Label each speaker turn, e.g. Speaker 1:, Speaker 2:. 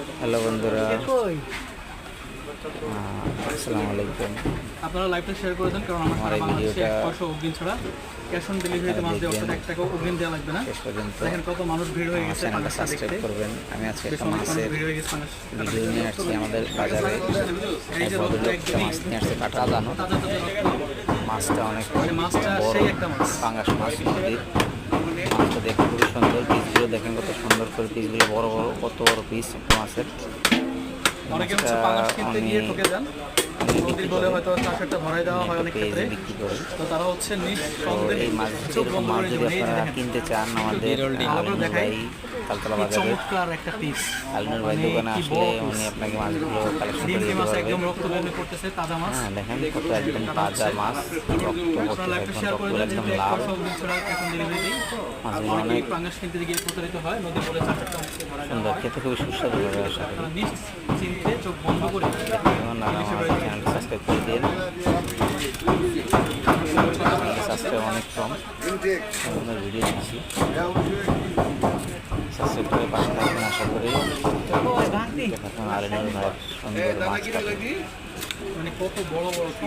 Speaker 1: Hello বন্ধুরা, আসসালামু আলাইকুম।
Speaker 2: আপনারা লাইভটা শেয়ার করে দেন, কারণ আমার
Speaker 1: আমার
Speaker 2: সারা
Speaker 1: এই
Speaker 2: বাংলাদেশে
Speaker 1: ভিডিওটা
Speaker 2: 100 অগ্রিম ছাড়া ক্যাশ অন ডেলিভারিতে মাছ দিয়ে অর্থাৎ 1 টাকাও অগ্রিম দেওয়া লাগবে না।
Speaker 1: শেষ পর্যন্ত
Speaker 2: দেখেন কত মানুষ ভিড় হয়ে
Speaker 1: আমার
Speaker 2: গেছে
Speaker 1: চ্যানেলটা
Speaker 2: পাঙ্গাসটা দেখতে।
Speaker 1: সাবস্ক্রাইব করবেন। আমি আজকে
Speaker 2: বেশ
Speaker 1: একটা
Speaker 2: অনেক মানুষ
Speaker 1: মাছের
Speaker 2: ভিড় হয়ে গেছে
Speaker 1: ভিডিও নিয়ে আসছি। আমাদের বাজারে
Speaker 2: এই যে
Speaker 1: এক ভদ্রলোক একটা
Speaker 2: একদমই
Speaker 1: মাছ নিয়ে আসছে, কাটা দানো।
Speaker 2: তাজা তাজা রক্ত।
Speaker 1: মাছটা অনেক
Speaker 2: মানে মাছটা
Speaker 1: বড়,
Speaker 2: সেই একটা মাছ।
Speaker 1: পাঙ্গাস মাছ নদীর। মাছটা দেখতে খুবই সুন্দর, পিসগুলো দেখেন কত সুন্দর করে, পিসগুলো বড় বড়, কত বড় পিস মাছের।
Speaker 2: অনেকে হচ্ছে
Speaker 1: মাছটা
Speaker 2: পাঙ্গাস কিনতে গিয়ে
Speaker 1: অনেক
Speaker 2: ঠকে যান। নদীর বলে হয়তো চাষেরটা ভরাই দেওয়া হয় অনেক ক্ষেত্রে,
Speaker 1: বিক্রি করে।
Speaker 2: তো তারা হচ্ছে
Speaker 1: তো
Speaker 2: নিঃসন্দেহে
Speaker 1: এই মাছ
Speaker 2: চোখ
Speaker 1: এরকম
Speaker 2: বন্ধ
Speaker 1: মাছ
Speaker 2: করে
Speaker 1: যদি
Speaker 2: নেবেন। এই যে
Speaker 1: আপনারা
Speaker 2: দেখেন
Speaker 1: কিনতে চান, আমাদের
Speaker 2: ভালো করে দেখাই।
Speaker 1: তালতলা
Speaker 2: কি
Speaker 1: বাজারে
Speaker 2: চমৎকার একটা পিস,
Speaker 1: আলিনুর ভাই
Speaker 2: মানে
Speaker 1: দোকানে
Speaker 2: কি
Speaker 1: আসলে
Speaker 2: বড়
Speaker 1: উনি
Speaker 2: piece।
Speaker 1: আপনাকে মাছগুলো কালেকশন করে
Speaker 2: ডিমকি
Speaker 1: দিতে
Speaker 2: মাছ
Speaker 1: পারবে।
Speaker 2: একদম রক্ত বমি করতেছে, তাজা মাছ।
Speaker 1: হ্যাঁ, দেখেন কত একদম তাজা মাছ,
Speaker 2: আপনারা লাইভটা শেয়ার করে দেন,
Speaker 1: একদম
Speaker 2: যেহেতু
Speaker 1: লাল।
Speaker 2: 100 অগ্রিম ছাড়া এখন ডেলিভারি দিই।
Speaker 1: মাছগুলো
Speaker 2: অনেকেই
Speaker 1: অনেক
Speaker 2: পাঙ্গাস কিনতে গিয়ে প্রতারিত হয়, নদীর বলে চাষেরটা ভরাই দেওয়া
Speaker 1: সুন্দর,
Speaker 2: হয়।
Speaker 1: খেতে খুবই সুস্বাদু হবে আশা করি।
Speaker 2: আপনারা নিশ্চিন্তে চোখ বন্ধ করে
Speaker 1: এবং আমার চ্যানেলটা সাবস্ক্রাইব করে দিন। সাবস্ক্রাইব অনেক কম, বিভিন্ন ভিডিও দিচ্ছি। সাবস্ক্রাইব করে পাশে থাকবেন আশা করি। দেখুন আলিনুর ভাইয়ের সুন্দর মাছ কাটে।
Speaker 2: মানে কত বড় বড়